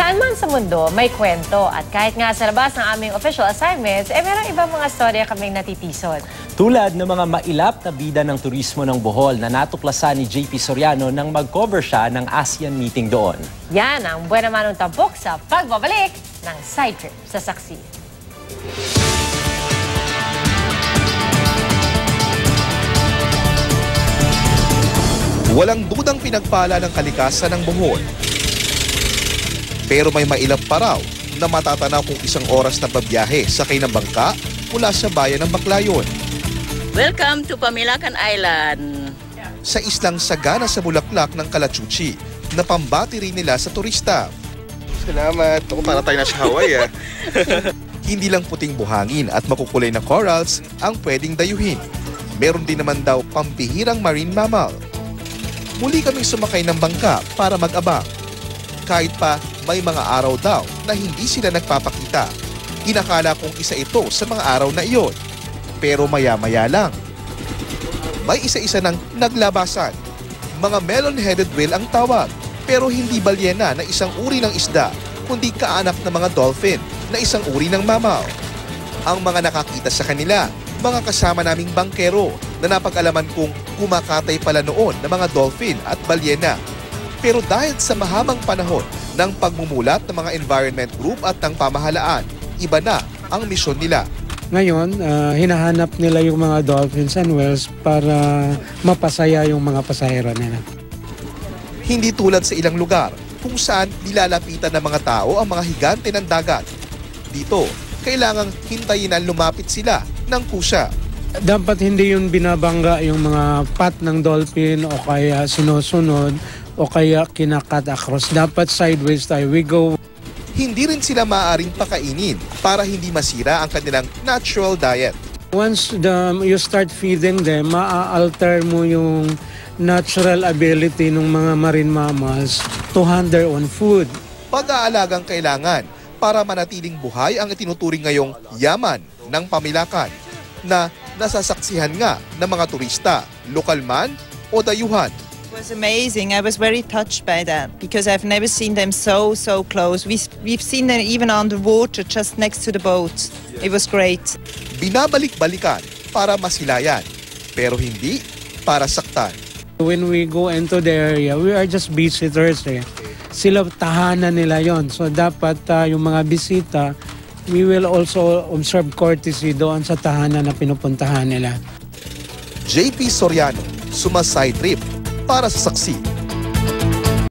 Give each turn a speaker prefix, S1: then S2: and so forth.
S1: Saan man sa mundo, may kwento. At kahit nga sa labas ng aming official assignments, merong ibang mga storya kaming natitison.
S2: Tulad ng mga mailap na bida ng turismo ng Bohol na natuklasan ni JP Soriano nang mag-cover siya ng ASEAN meeting doon.
S1: Yan ang buwan naman ng tampok sa pagbabalik ng Side Trip sa Saksi.
S3: Walang dudang pinagpala ng kalikasan ng Bohol. Pero may mailap pa raw na matatanaw kung isang oras na babiyahe sakay ng bangka mula sa bayan ng Baclayon.
S4: Welcome to Pamilacan Island.
S3: Sa islang sagana sa bulaklak ng Calachuchi na pambati rin nila sa turista.
S5: Salamat. Ako para tayo na sa Hawaii.
S3: Hindi lang puting buhangin at makukulay na corals ang pwedeng dayuhin. Meron din naman daw pampihirang marine mammal. Muli kaming sumakay ng bangka para mag-abang. Kahit pa may mga araw daw na hindi sila nagpapakita. Inakala kong isa ito sa mga araw na iyon. Pero maya-maya lang. May isa-isa ng naglabasan. Mga melon-headed whale ang tawag. Pero hindi balyena na isang uri ng isda, kundi kaanak ng mga dolphin na isang uri ng mammal. Ang mga nakakita sa kanila, mga kasama naming bangkero na napag-alaman kong kumakatay pala noon ng mga dolphin at balyena. Pero dahil sa mahabang panahon ng pagmumulat ng mga environment group at ng pamahalaan, iba na ang misyon nila.
S6: Ngayon, hinahanap nila yung mga dolphins and whales para mapasaya yung mga pasahero nila.
S3: Hindi tulad sa ilang lugar kung saan nilalapitan ng mga tao ang mga higante ng dagat. Dito, kailangang hintayin na lumapit sila ng kusa.
S6: Dapat hindi yun binabangga yung mga pat ng dolphin o kaya sinusunod o kaya kinakat across. Dapat sideways tayo. We go.
S3: Hindi rin sila maaaring pakainin para hindi masira ang kanilang natural diet.
S6: Once you start feeding them, maa-alter mo yung natural ability ng mga marine mammals to hunt their own food.
S3: Pag-aalagang kailangan para manatiling buhay ang itinuturing ngayong yaman ng Pamilacan na nasasaksihan nga ng mga turista, lokal man o dayuhan.
S7: It was amazing. I was very touched by that because I've never seen them so close. We've seen them even on the water just next to the boat. It was great.
S3: Binabalik-balikan para masilayan, pero hindi para saktan.
S6: When we go into the area, we are just visitors. Sila tahanan nila yon. So dapat yung mga bisita, we will also observe courtesy doon sa tahanan na pinupuntahan nila.
S3: JP Soriano, Side Trip para sa Saksi.